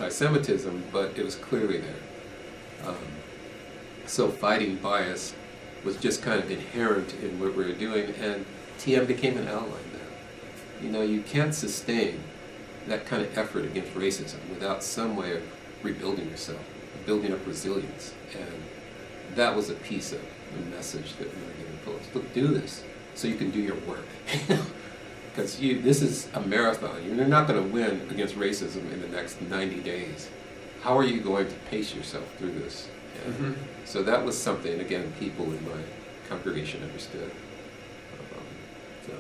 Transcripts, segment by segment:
anti-Semitism, but it was clearly there. So fighting bias was just kind of inherent in what we were doing, and TM became an ally in that. You know, you can't sustain that kind of effort against racism without some way of rebuilding yourself, building up resilience, and that was a piece of the message that we were giving folks. Look, do this so you can do your work. Because this is a marathon. You're not going to win against racism in the next 90 days. How are you going to pace yourself through this? And so that was something, again, people in my congregation understood. So.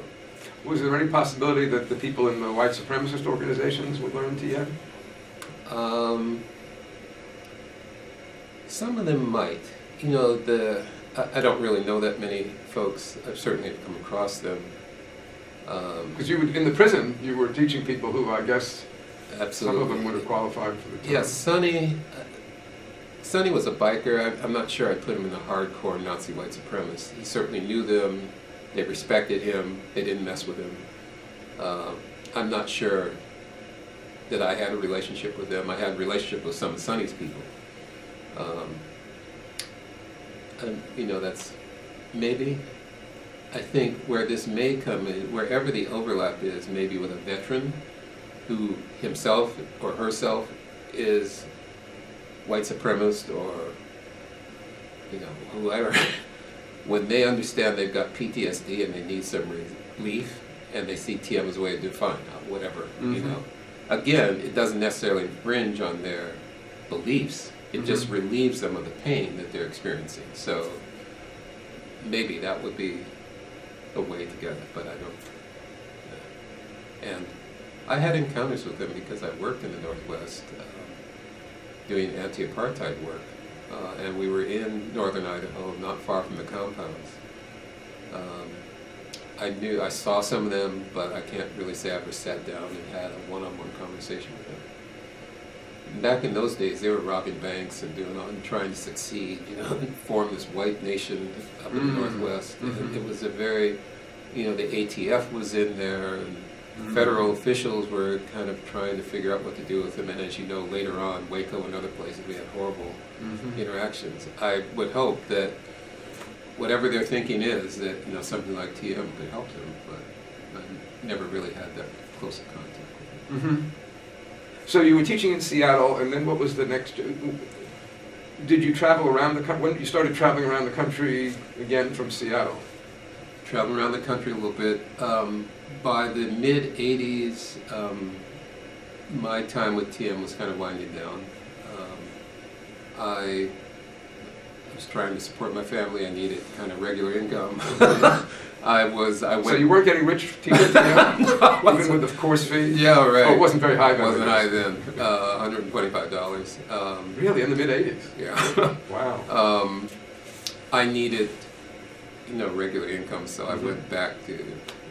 Was there any possibility that the people in the white supremacist organizations would learn TM? Some of them might. You know, I don't really know that many folks. I've certainly come across them. Because in the prison, you were teaching people who, I guess, absolutely, some of them would have qualified for the term. Yes, Sonny was a biker. I'm not sure I'd put him in the hardcore Nazi white supremacist. He certainly knew them. They respected him. They didn't mess with him. I'm not sure that I had a relationship with them. I had a relationship with some of Sonny's people. And, you know, that's maybe, I think where this may come in, wherever the overlap is, maybe with a veteran who himself or herself is white supremacist, or, you know, whoever, when they understand they've got PTSD and they need some relief, and they see TM as a way to define whatever, you know. Again, it doesn't necessarily infringe on their beliefs. It just relieves them of the pain that they're experiencing. So maybe that would be a way to get it, but I don't. And I had encounters with them because I worked in the Northwest doing anti-apartheid work, and we were in northern Idaho, not far from the compounds. I saw some of them, but I can't really say I ever sat down and had a one-on-one conversation with them. Back in those days, they were robbing banks and and trying to succeed, you know, and form this white nation up in the Northwest. And it was a very, you know, the ATF was in there, and federal officials were kind of trying to figure out what to do with them. And as you know, later on, Waco and other places, we had horrible interactions. I would hope that whatever their thinking is, that, you know, something like TM could help them, but I never really had that close of contact with them. So you were teaching in Seattle, and then what was the next? Did you travel around the country? When you started traveling around the country again from Seattle? Traveling around the country a little bit. By the mid-'80s, my time with TM was kind of winding down. I was trying to support my family. I needed kind of regular income. I went. So you weren't getting rich teaching TM? No, even with the course fee? Yeah, right. Oh, it wasn't very high then. It wasn't high then. $125. Really? In the mid-'80s? Yeah. Wow. I needed, you know, regular income, so I went back to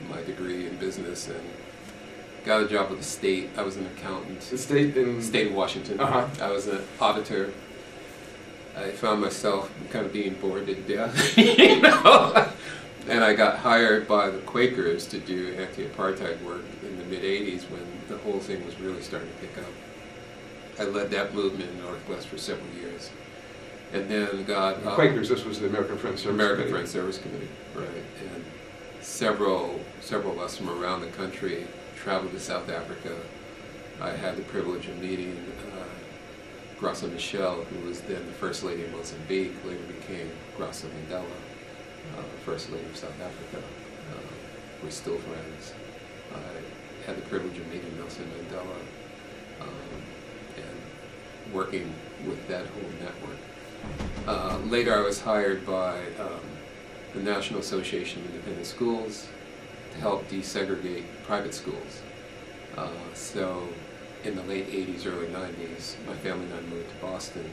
my degree in business and got a job with the state. I was an accountant. The state in? State of Washington. I was an auditor. I found myself kind of being bored to death, you know? And I got hired by the Quakers to do anti-apartheid work in the mid-'80s when the whole thing was really starting to pick up. I led that movement in the Northwest for several years. And then got... the Quakers, this was the American Friends Service Committee. American Friends Service Committee, right. And several of us from around the country traveled to South Africa. I had the privilege of meeting Graça Machel, who was then the First Lady of Mozambique, later became Graça Mandela. First Lady of South Africa. We're still friends. I had the privilege of meeting Nelson Mandela and working with that whole network. Later I was hired by the National Association of Independent Schools to help desegregate private schools. So in the late 80s, early 90s, my family and I moved to Boston.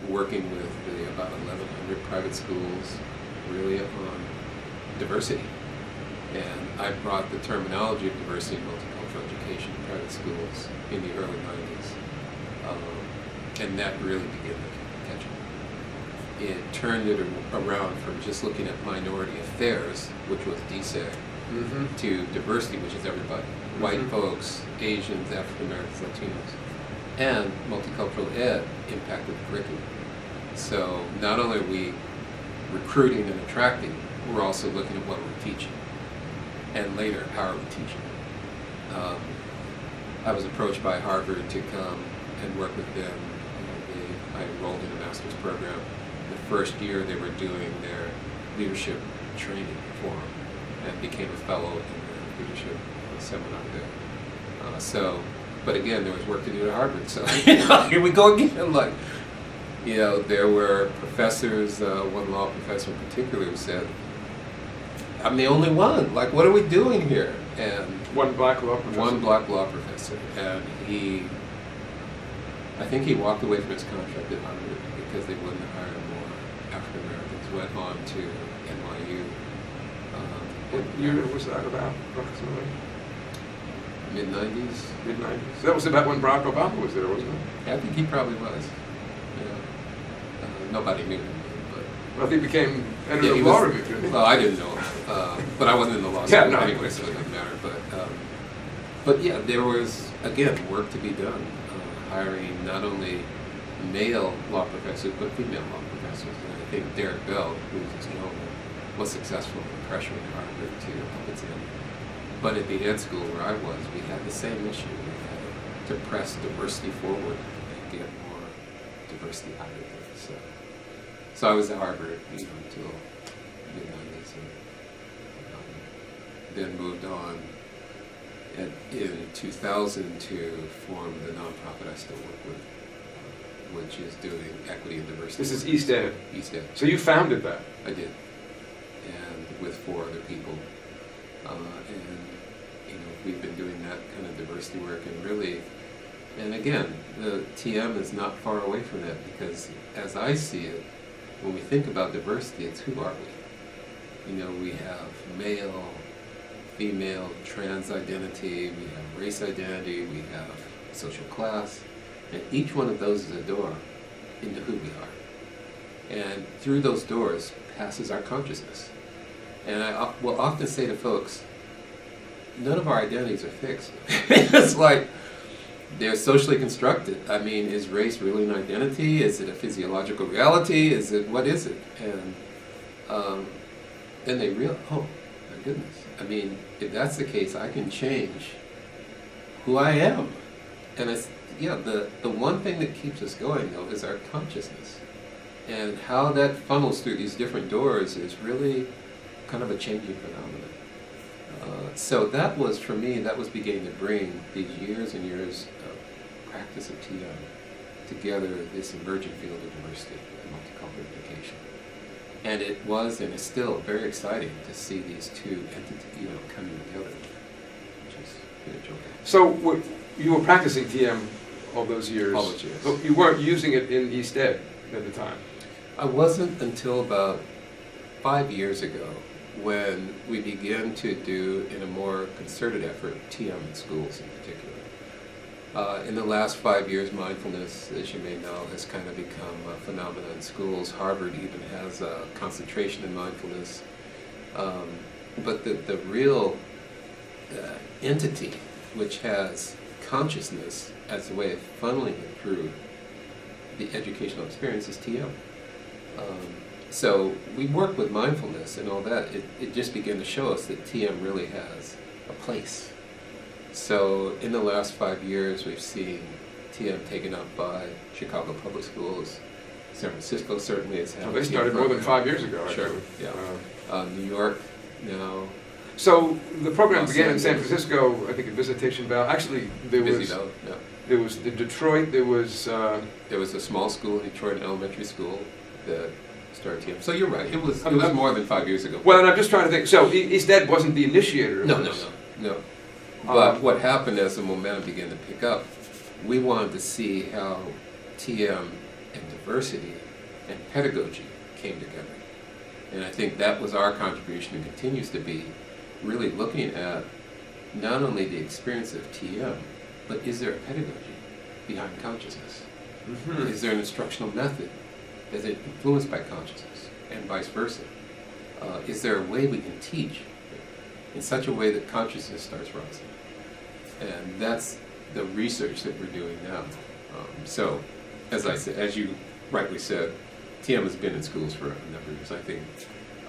Working with about 1,100 private schools, really on diversity. And I brought the terminology of diversity and multicultural education to private schools in the early 90s. And that really began to catch on. It turned it around from just looking at minority affairs, which was DSEG, to diversity, which is everybody. white folks, Asians, African Americans, Latinos, and multicultural ed impacted the curriculum. So not only are we recruiting and attracting, we're also looking at what we're teaching. And later, how are we teaching? I was approached by Harvard to come and work with them. I enrolled in a master's program. The first year they were doing their leadership training for them, and became a fellow in the leadership seminar there. But again, there was work to do at Harvard. So here we go again. Like, there were professors, one law professor in particular, who said, "I'm the only one. Like, what are we doing here?" And one black law professor. One black law professor, and I think he walked away from his contract at Harvard because they wouldn't hire more African Americans. Went on to NYU. What year was that about, approximately? Mid-90s. Mid-90s. That was about when Barack Obama was there, wasn't it? I think he probably was. Nobody knew him, but... Well, he became editor of Law Review, didn't he? Well, I didn't know him, but I wasn't in the law school anyway, so it doesn't matter. But yeah, there was, again, work to be done, hiring not only male law professors, but female law professors. And I think Derek Bell, who was this gentleman, was successful in pressuring Harvard to up its end. But at the ed school where I was, we had the same issue. We had to press diversity forward and get more diversity hired there. So I was at Harvard, until mid-90s, and then moved on in 2000 to form the nonprofit I still work with, which is doing equity and diversity. This is East Ed. East Ed. So you founded that? I did, and with 4 other people, and we've been doing that kind of diversity work, and really, and again, the TM is not far away from that, because as I see it, when we think about diversity, it's who are we? We have male, female, trans identity, we have race identity, we have social class, and each one of those is a door into who we are. And through those doors passes our consciousness. And I will often say to folks, none of our identities are fixed. It's like, they're socially constructed. I mean, is race really an identity? Is it a physiological reality? What is it? And then they realize, oh, my goodness. I mean, if that's the case, I can change who I am. And it's, the one thing that keeps us going, though, is our consciousness. And how that funnels through these different doors is really kind of a changing phenomenon. So that was, for me, that was beginning to bring these years and years of practice of TM together, this emerging field of diversity and multicultural education. And it was, and is still, very exciting to see these two entities, coming together, which is pretty joking. So you were practicing TM all those years? All those years. But you weren't using it in East Ed at the time? I wasn't until about 5 years ago, when we began to do, in a more concerted effort, TM in schools in particular. In the last 5 years, mindfulness, as you may know, has kind of become a phenomenon in schools. Harvard even has a concentration in mindfulness. But the real entity which has consciousness as a way of funneling it through the educational experience is TM. So we work with mindfulness and all that. It just began to show us that TM really has a place. So in the last 5 years, we've seen TM taken up by Chicago Public Schools. San Francisco certainly has had. So they started more than 5 years ago, actually. Sure, yeah. New York now. So the program began in San Francisco, I think, at Visitation Valley. Actually, there was the Detroit. There was a small school in Detroit, an elementary school that started TM. So you're right. It was more than 5 years ago. Well, and I'm just trying to think. So East Ed wasn't the initiator of this. No. But what happened as the momentum began to pick up, we wanted to see how TM and diversity and pedagogy came together. And I think that was our contribution and continues to be, really looking at not only the experience of TM, but is there a pedagogy behind consciousness? Mm-hmm. Is there an instructional method? Is it influenced by consciousness? And vice versa? Is there a way we can teach in such a way that consciousness starts rising? And that's the research that we're doing now. So, as I said, as you rightly said, TM has been in schools for a number of years. I think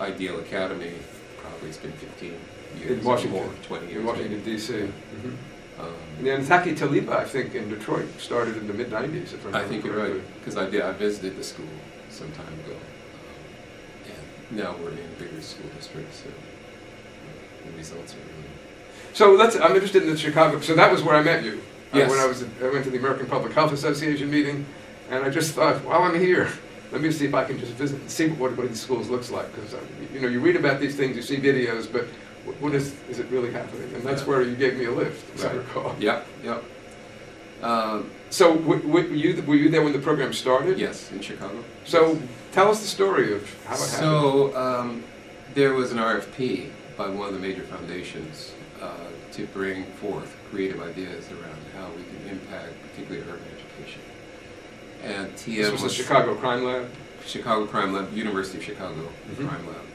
Ideal Academy probably has been 15 years. In Washington, or 20 years. in Washington, maybe. D.C. Yeah. And then Taki Taliba, I think, in Detroit, started in the mid-'90s, if I remember I think you're right, correctly. because I visited the school some time ago. And now we're in a bigger school district, so the results are really... So I'm interested in the Chicago, so that was where I met you. Yes. When I went to the American Public Health Association meeting, and I just thought, while I'm here, let me see if I can just visit and see what these schools looks like. Because you read about these things, you see videos, but what is it really happening? And that's where you gave me a lift, as I recall. Yep. So were you there when the program started? Yes, in Chicago. So tell us the story of how it happened. So there was an RFP by one of the major foundations to bring forth creative ideas around how we can impact particularly urban education. And TM This was the Chicago Crime Lab? Chicago Crime Lab, University of Chicago Mm-hmm. Crime Lab.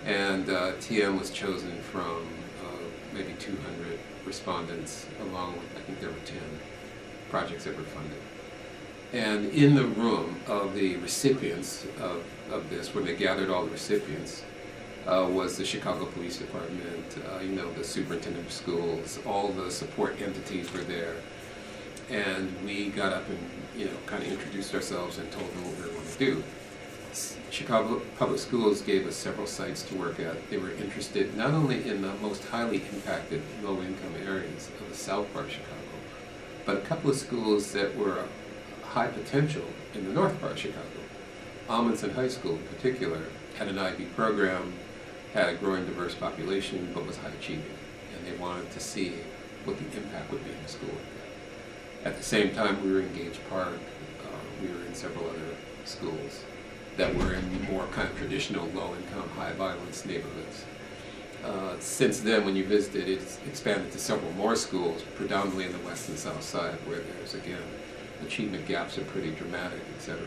And TM was chosen from maybe 200 respondents, along with, I think there were 10 projects that were funded. And in the room of the recipients of this, when they gathered all the recipients, was the Chicago Police Department, the superintendent of schools, all the support entities were there. And we got up and, kind of introduced ourselves and told them what we were going to do. Chicago Public Schools gave us several sites to work at. They were interested not only in the most highly impacted low-income areas of the south part of Chicago, but a couple of schools that were high potential in the north part of Chicago. Amundsen High School in particular had an IB program, had a growing diverse population, but was high achieving. And they wanted to see what the impact would be in the school. At the same time, we were in Gage Park, we were in several other schools that were in more kind of traditional low-income, high-violence neighborhoods. Since then, when you visited, it's expanded to several more schools, predominantly in the west and south side, where there's, again, achievement gaps are pretty dramatic, etc.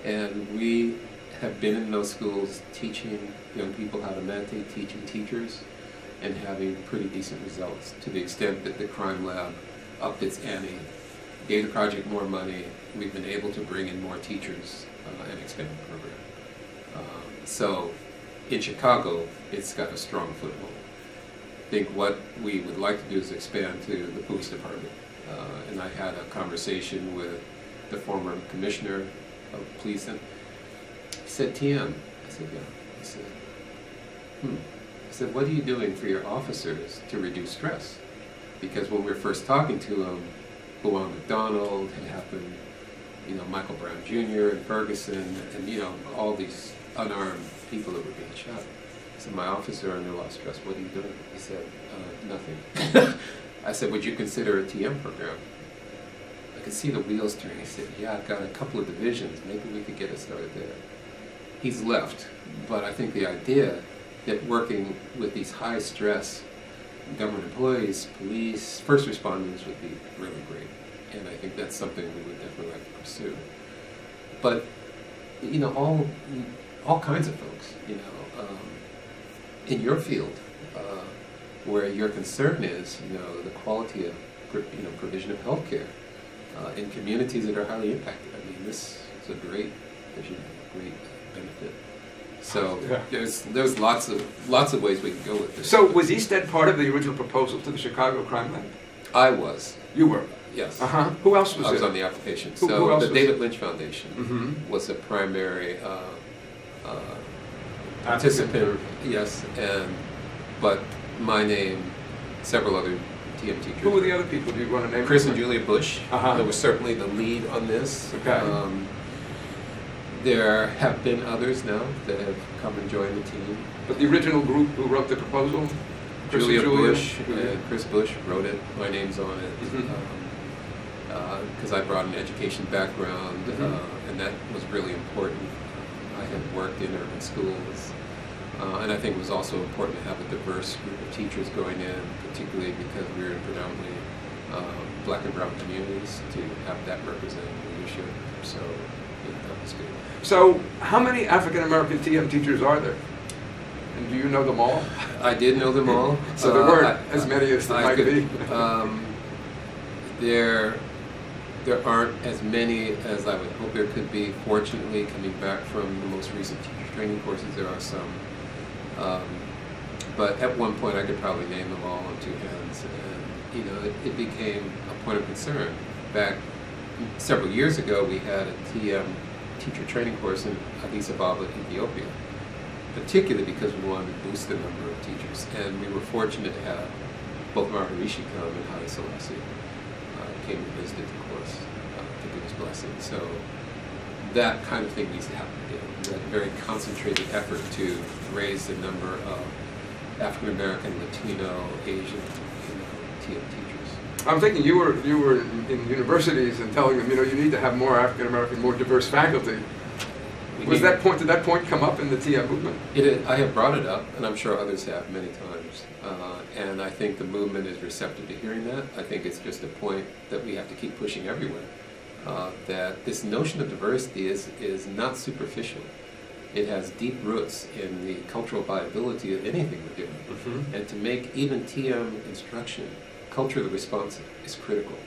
And we have been in those schools teaching young people how to meditate, teaching teachers, and having pretty decent results, to the extent that the crime lab upped its ante, gave the project more money. We've been able to bring in more teachers and expand the program. So in Chicago, it's got a strong foothold. I think what we would like to do is expand to the police department. And I had a conversation with the former commissioner of police, and he said, TM. I said, yeah. He said, I said, what are you doing for your officers to reduce stress? Because when we were first talking to him, Luan McDonald had happened, Michael Brown Jr. and Ferguson, and all these unarmed people that were being shot. I said, my officers are under a lot of stress. What are you doing? He said, nothing. I said, would you consider a TM program? I could see the wheels turning. He said, yeah, I've got a couple of divisions. Maybe we could get it started there. He's left, but I think the idea that working with these high-stress government employees, police, first responders would be really great. And I think that's something we would definitely like to pursue. But, all kinds of folks, in your field, where your concern is, the quality of, provision of health care in communities that are highly impacted. I mean, this is a great vision, a great benefit. So yeah. there's lots of ways we can go with this. So was Easted part of the original proposal to the Chicago Crime Lab? I was. You were? Yes. Uh-huh. Who else was I was there? on the application. Who So else the was David there? Lynch Foundation Mm-hmm. was a primary participant. Yes, but my name, several other TM teachers. Who were the other people? Do you want to name Chris them? and Julia Bush. Uh-huh. They were certainly the lead on this. Okay. There have been others now that have come and joined the team. But the original group who wrote the proposal? Chris Julia and Bush and Chris Bush wrote it. My name's on it. Mhm. Because I brought an education background, and that was really important. I had worked in urban schools, and I think it was also important to have a diverse group of teachers going in, particularly because we were in predominantly black and brown communities, to have that represent leadership. So that was good. So how many African American TM teachers are there? And do you know them all? I did know them all. So there weren't as many as there might be. There aren't as many as I would hope there could be. Fortunately, coming back from the most recent teacher training courses, there are some. But at one point, I could probably name them all on two hands. And, you know, it became a point of concern. Back several years ago, we had a TM teacher training course in Addis Ababa, Ethiopia, particularly because we wanted to boost the number of teachers. And we were fortunate to have both Maharishi come and Haile Selassie came and visited the course to give us blessings. So that kind of thing needs to happen again. That very concentrated effort to raise the number of African American, Latino, Asian, TM teachers. I'm thinking you were in universities and telling them, you know, you need to have more African American, more diverse faculty. Did that point come up in the TM movement? I have brought it up, and I'm sure others have many times. And I think the movement is receptive to hearing that. I think it's just a point that we have to keep pushing everywhere. That this notion of diversity is not superficial. It has deep roots in the cultural viability of anything we're doing. Mm-hmm. And to make even TM instruction culturally responsive is critical.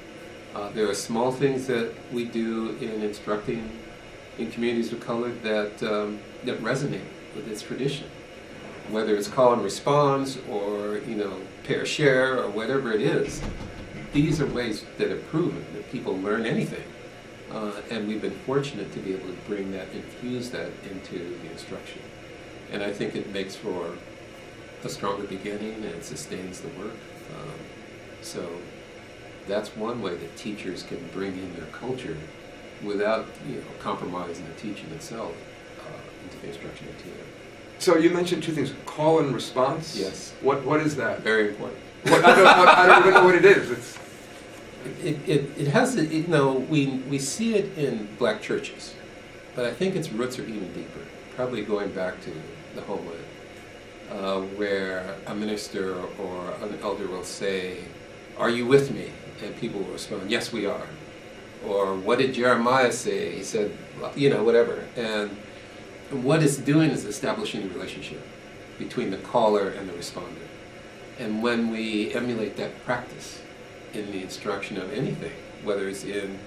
There are small things that we do in instructing in communities of color that resonate with its tradition. Whether it's call and response or, you know, pair share or whatever it is, these are ways that have proven that people learn anything. And we've been fortunate to be able to bring that, infuse that into the instruction. And I think it makes for a stronger beginning and it sustains the work. So that's one way that teachers can bring in their culture without, you know, compromising the teaching itself into the instruction of TM. So you mentioned two things, call and response? Yes. What is that? Very important. I don't even know what it is. It has, you know, we see it in black churches, but I think its roots are even deeper, probably going back to the homeland, where a minister or an elder will say, "Are you with me?" And people will respond, "Yes, we are." Or, "What did Jeremiah say?" He said, you know, whatever. And what it's doing is establishing a relationship between the caller and the responder. And when we emulate that practice in the instruction of anything, whether it's in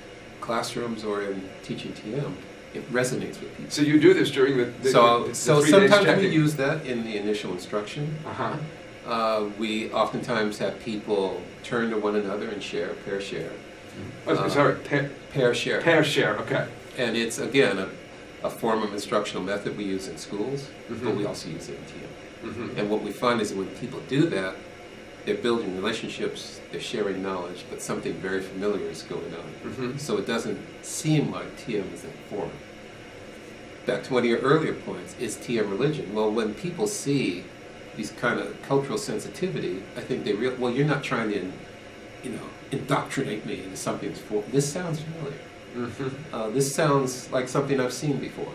classrooms or in teaching TM, it resonates with people. So you do this during the So sometimes checking. we use that in the initial instruction. We oftentimes have people turn to one another and share, pair share. Pair share. Pair share, okay. And it's, again, a form of instructional method we use in schools, mm-hmm. but we also use it in TM. Mm-hmm. And what we find is that when people do that, they're building relationships, they're sharing knowledge, but something very familiar is going on. Mm-hmm. So it doesn't seem like TM is informed. Back to one of your earlier points, is TM religion? Well, when people see these kind of cultural sensitivity, I think they realize, well, you're not trying to, you know, indoctrinate me into something that's for. This sounds familiar. Mm-hmm. This sounds like something I've seen before.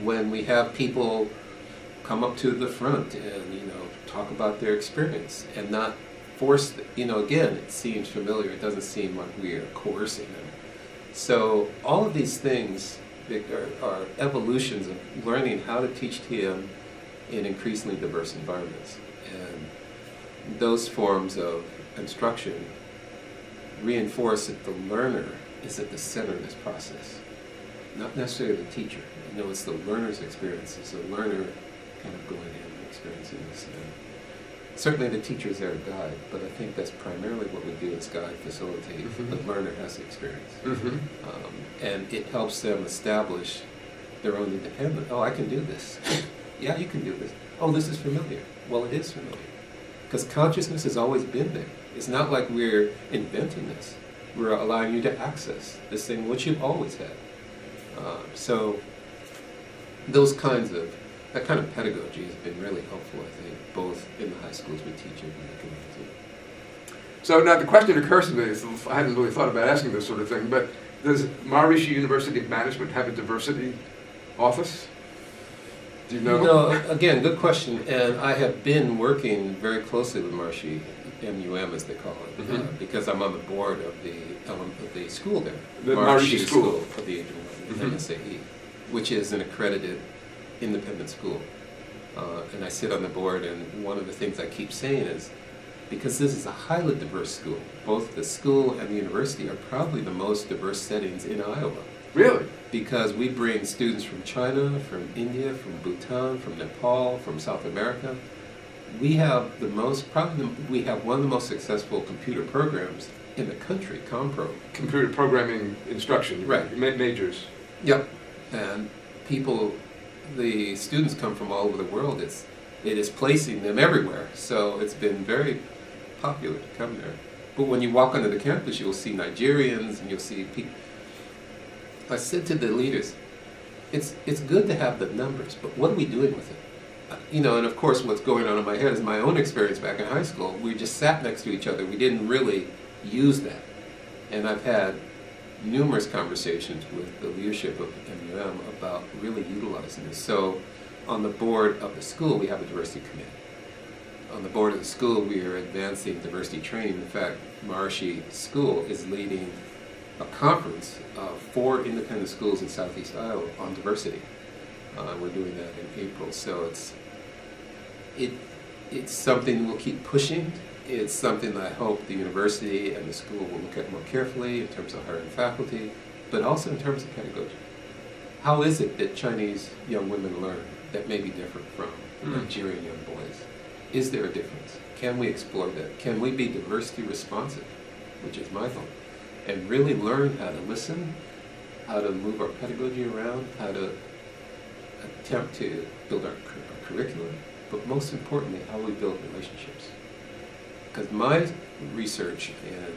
When we have people come up to the front and, you know, talk about their experience and not force, you know, again, it seems familiar. It doesn't seem like we are coercing them. So all of these things are evolutions of learning how to teach TM in increasingly diverse environments. And those forms of instruction reinforce that the learner is at the center of this process, not necessarily the teacher. You know, it's the learner's experience. It's the learner kind of going in and experiencing this. And certainly the teacher is there to guide, but I think that's primarily what we do is guide, facilitate. Mm-hmm. The learner has the experience. Mm-hmm. And it helps them establish their own independence. Oh, I can do this. Yeah, you can do this. Oh, this is familiar. Well, it is familiar. Because consciousness has always been there. It's not like we're inventing this. We're allowing you to access this thing which you've always had. So that kind of pedagogy has been really helpful, I think, both in the high schools we teach and in the community. So now the question occurs to me, I hadn't really thought about asking this sort of thing, but does Maharishi University of Management have a diversity office? Do you know? No, again, good question. And I have been working very closely with Maharishi, MUM as they call it, mm-hmm. Because I'm on the board of the school there. The Maharishi School of the Asian mm-hmm. MSAE, which is an accredited independent school. and I sit on the board, and one of the things I keep saying is, because this is a highly diverse school, both the school and the university are probably the most diverse settings in Iowa. Really? Because we bring students from China, from India, from Bhutan, from Nepal, from South America. We have the most, we have one of the most successful computer programs in the country, Compro. Computer programming instruction, right? Majors. Yep. And people, the students come from all over the world. It is placing them everywhere. So it's been very popular to come there. But when you walk onto the campus, you'll see Nigerians and you'll see people. I said to the leaders, it's good to have the numbers, but what are we doing with it? You know, and of course what's going on in my head is my own experience back in high school. We just sat next to each other. We didn't really use that. And I've had numerous conversations with the leadership of MUM about really utilizing this. So on the board of the school, we have a diversity committee. On the board of the school, we are advancing diversity training. In fact, Maharishi School is leading a conference of 4 independent schools in Southeast Iowa on diversity. We're doing that in April, so it's something we'll keep pushing. It's something that I hope the university and the school will look at more carefully in terms of hiring faculty, but also in terms of pedagogy. How is it that Chinese young women learn that may be different from Nigerian young boys? Is there a difference? Can we explore that? Can we be diversity responsive, which is my goal, and really learn how to listen, how to move our pedagogy around, how to attempt to build our curriculum, but most importantly, how we build relationships. Because my research and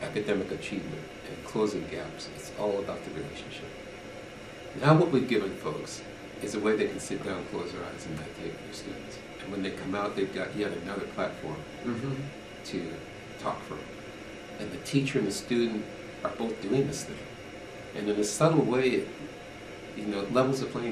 academic achievement and closing gaps, it's all about the relationship. Now what we've given folks is a way they can sit down, close their eyes, and meditate with their students. And when they come out, they've got yet another platform to talk from. And the teacher and the student are both doing this thing. And in a subtle way, it levels the playing